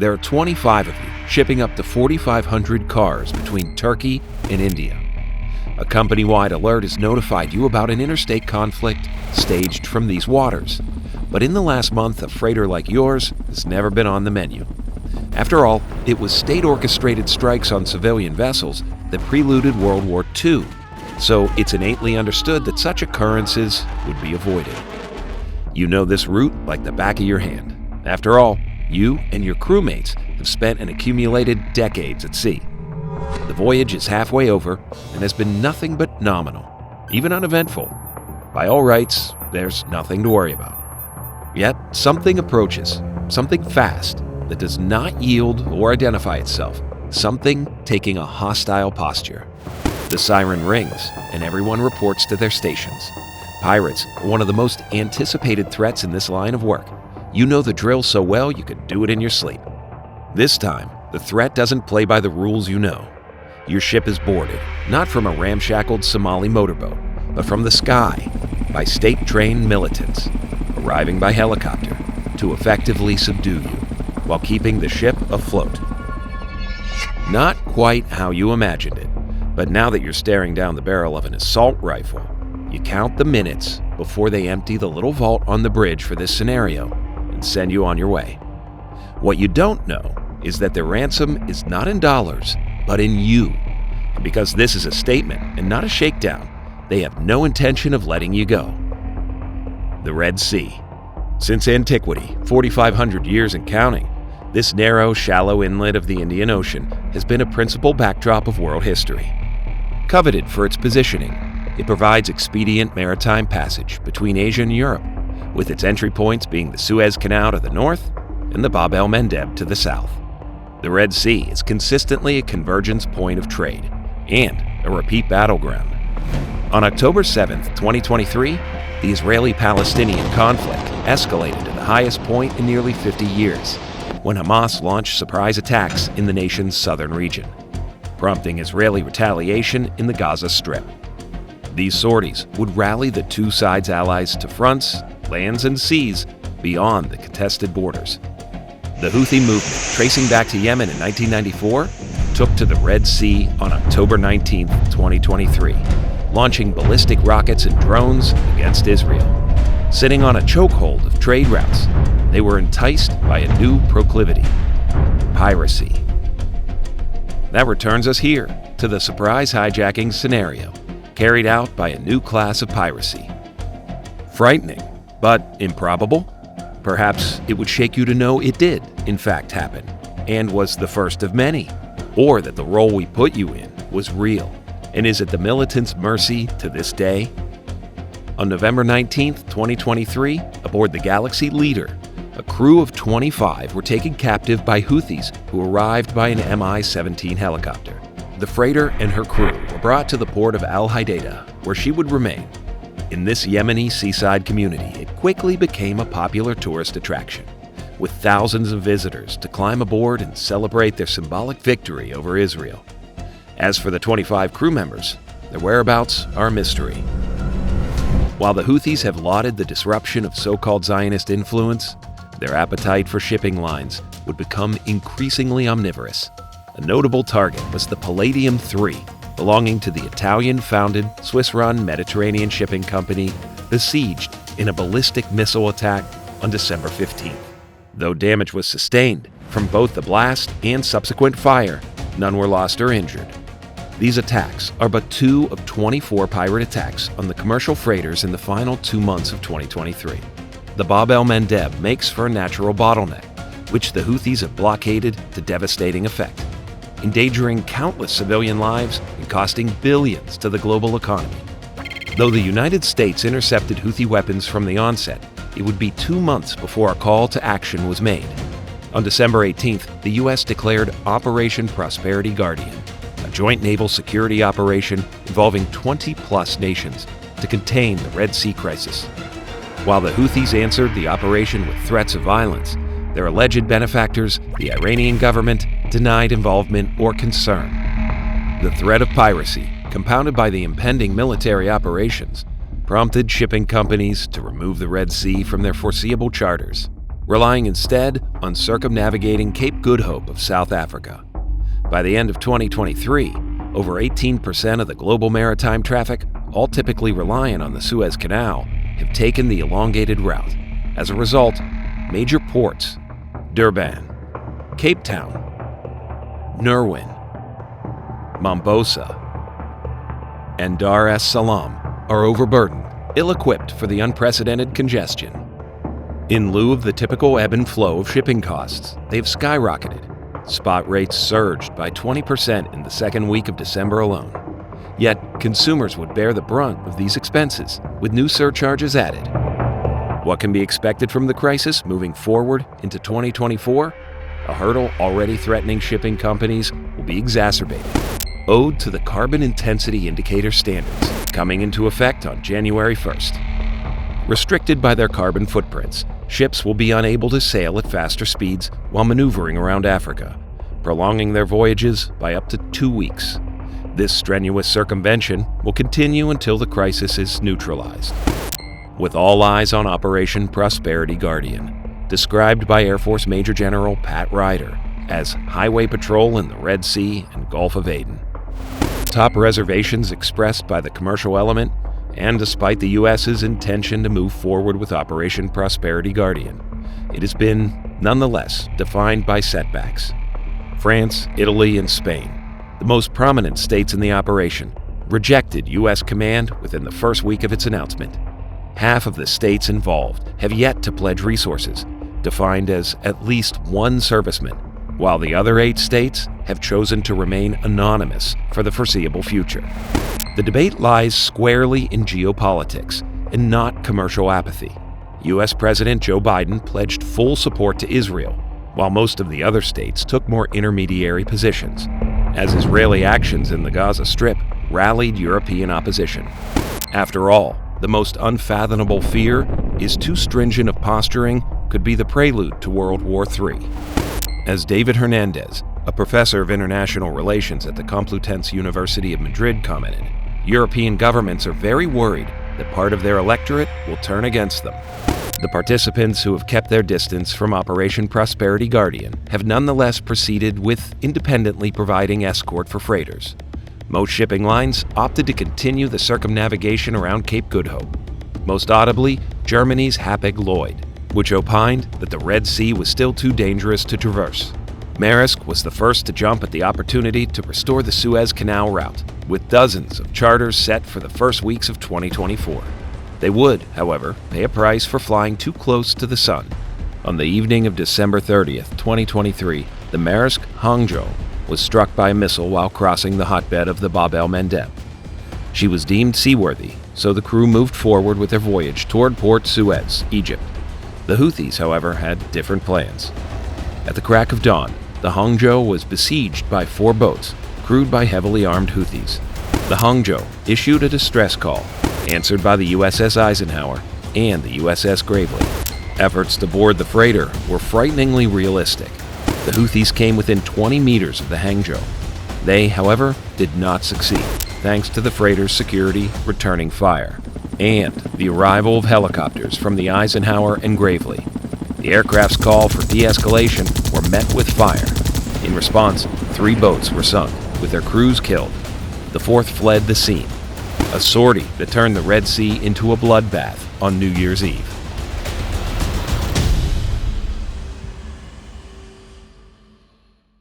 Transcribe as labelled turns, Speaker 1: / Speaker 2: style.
Speaker 1: There are 25 of you, shipping up to 4,500 cars between Turkey and India. A company-wide alert has notified you about an interstate conflict staged from these waters. But in the last month, a freighter like yours has never been on the menu. After all, it was state-orchestrated strikes on civilian vessels that preluded World War II, so it's innately understood that such occurrences would be avoided. You know this route like the back of your hand. After all, you and your crewmates have spent an accumulated decades at sea. The voyage is halfway over and has been nothing but nominal, even uneventful. By all rights, there's nothing to worry about. Yet something approaches, something fast, that does not yield or identify itself, something taking a hostile posture. The siren rings, and everyone reports to their stations. Pirates are one of the most anticipated threats in this line of work. You know the drill so well you could do it in your sleep. This time, the threat doesn't play by the rules you know. Your ship is boarded, not from a ramshackled Somali motorboat, but from the sky, by state-trained militants, arriving by helicopter to effectively subdue you, while keeping the ship afloat. Not quite how you imagined it, but now that you're staring down the barrel of an assault rifle, you count the minutes before they empty the little vault on the bridge for this scenario and send you on your way. What you don't know is that their ransom is not in dollars, but in you. And because this is a statement and not a shakedown, they have no intention of letting you go. The Red Sea. Since antiquity, 4,500 years and counting, this narrow, shallow inlet of the Indian Ocean has been a principal backdrop of world history. Coveted for its positioning, it provides expedient maritime passage between Asia and Europe, with its entry points being the Suez Canal to the north and the Bab el-Mandeb to the south. The Red Sea is consistently a convergence point of trade and a repeat battleground. On October 7, 2023, the Israeli-Palestinian conflict escalated to the highest point in nearly 50 years, when Hamas launched surprise attacks in the nation's southern region, prompting Israeli retaliation in the Gaza Strip. These sorties would rally the two sides' allies to fronts, lands, and seas beyond the contested borders. The Houthi movement, tracing back to Yemen in 1994, took to the Red Sea on October 19, 2023, launching ballistic rockets and drones against Israel. Sitting on a chokehold of trade routes, they were enticed by a new proclivity: piracy. That returns us here to the surprise hijacking scenario, carried out by a new class of piracy. Frightening, but improbable? Perhaps it would shake you to know it did, in fact, happen, and was the first of many, or that the role we put you in was real, and is at the militants' mercy to this day. On November 19, 2023, aboard the Galaxy Leader, a crew of 25 were taken captive by Houthis who arrived by an Mi-17 helicopter. The freighter and her crew were brought to the port of Al Hodeida, where she would remain. In this Yemeni seaside community, it quickly became a popular tourist attraction, with thousands of visitors to climb aboard and celebrate their symbolic victory over Israel. As for the 25 crew members, their whereabouts are a mystery. While the Houthis have lauded the disruption of so-called Zionist influence, their appetite for shipping lines would become increasingly omnivorous. A notable target was the Palladium 3, belonging to the Italian-founded, Swiss-run Mediterranean shipping company, besieged in a ballistic missile attack on December 15th. Though damage was sustained from both the blast and subsequent fire, none were lost or injured. These attacks are but 2 of 24 pirate attacks on the commercial freighters in the final 2 months of 2023. The Bab el-Mandeb makes for a natural bottleneck, which the Houthis have blockaded to devastating effect, endangering countless civilian lives and costing billions to the global economy. Though the United States intercepted Houthi weapons from the onset, it would be 2 months before a call to action was made. On December 18th, the U.S. declared Operation Prosperity Guardian, a joint naval security operation involving 20-plus nations to contain the Red Sea crisis. While the Houthis answered the operation with threats of violence, their alleged benefactors, the Iranian government, denied involvement or concern. The threat of piracy, compounded by the impending military operations, prompted shipping companies to remove the Red Sea from their foreseeable charters. relying instead on circumnavigating Cape Good Hope of South Africa. By the end of 2023, over 18% of the global maritime traffic, all typically reliant on the Suez Canal, have taken the elongated route. As a result, major ports, Durban, Cape Town, Nurwin, Mombasa, and Dar es Salaam are overburdened, ill-equipped for the unprecedented congestion. In lieu of the typical ebb and flow of shipping costs, they've skyrocketed. Spot rates surged by 20% in the second week of December alone. Yet, consumers would bear the brunt of these expenses, with new surcharges added. What can be expected from the crisis moving forward into 2024? A hurdle already threatening shipping companies will be exacerbated. Owed to the Carbon Intensity Indicator standards, coming into effect on January 1st. Restricted by their carbon footprints, ships will be unable to sail at faster speeds while maneuvering around Africa, prolonging their voyages by up to 2 weeks. This strenuous circumvention will continue until the crisis is neutralized. With all eyes on Operation Prosperity Guardian, described by Air Force Major General Pat Ryder as highway patrol in the Red Sea and Gulf of Aden. Top reservations expressed by the commercial element, and despite the U.S.'s intention to move forward with Operation Prosperity Guardian, it has been, nonetheless, defined by setbacks. France, Italy, and Spain, the most prominent states in the operation, rejected U.S. command within the first week of its announcement. Half of the states involved have yet to pledge resources, defined as at least one serviceman, while the other 8 states have chosen to remain anonymous for the foreseeable future. The debate lies squarely in geopolitics and not commercial apathy. U.S. President Joe Biden pledged full support to Israel, while most of the other states took more intermediary positions, as Israeli actions in the Gaza Strip rallied European opposition. After all, the most unfathomable fear is too stringent of posturing could be the prelude to World War III. As David Hernandez, a professor of international relations at the Complutense University of Madrid, commented, European governments are very worried that part of their electorate will turn against them. The participants who have kept their distance from Operation Prosperity Guardian have nonetheless proceeded with independently providing escort for freighters. Most shipping lines opted to continue the circumnavigation around Cape Good Hope. Most audibly, Germany's Hapag-Lloyd, which opined that the Red Sea was still too dangerous to traverse. Maersk was the first to jump at the opportunity to restore the Suez Canal route, with dozens of charters set for the first weeks of 2024. They would, however, pay a price for flying too close to the sun. On the evening of December 30th, 2023, the Maersk Hangzhou was struck by a missile while crossing the hotbed of the Bab el-Mandeb. She was deemed seaworthy, so the crew moved forward with their voyage toward Port Suez, Egypt. The Houthis, however, had different plans. At the crack of dawn, the Hangzhou was besieged by 4 boats, crewed by heavily armed Houthis. The Hangzhou issued a distress call, answered by the USS Eisenhower and the USS Gravely. Efforts to board the freighter were frighteningly realistic. The Houthis came within 20 meters of the Hangzhou. They, however, did not succeed, thanks to the freighter's security returning fire, and the arrival of helicopters from the Eisenhower and Gravely. The aircraft's call for de-escalation were met with fire. In response, 3 boats were sunk, with their crews killed. The 4th fled the scene, a sortie that turned the Red Sea into a bloodbath on New Year's Eve.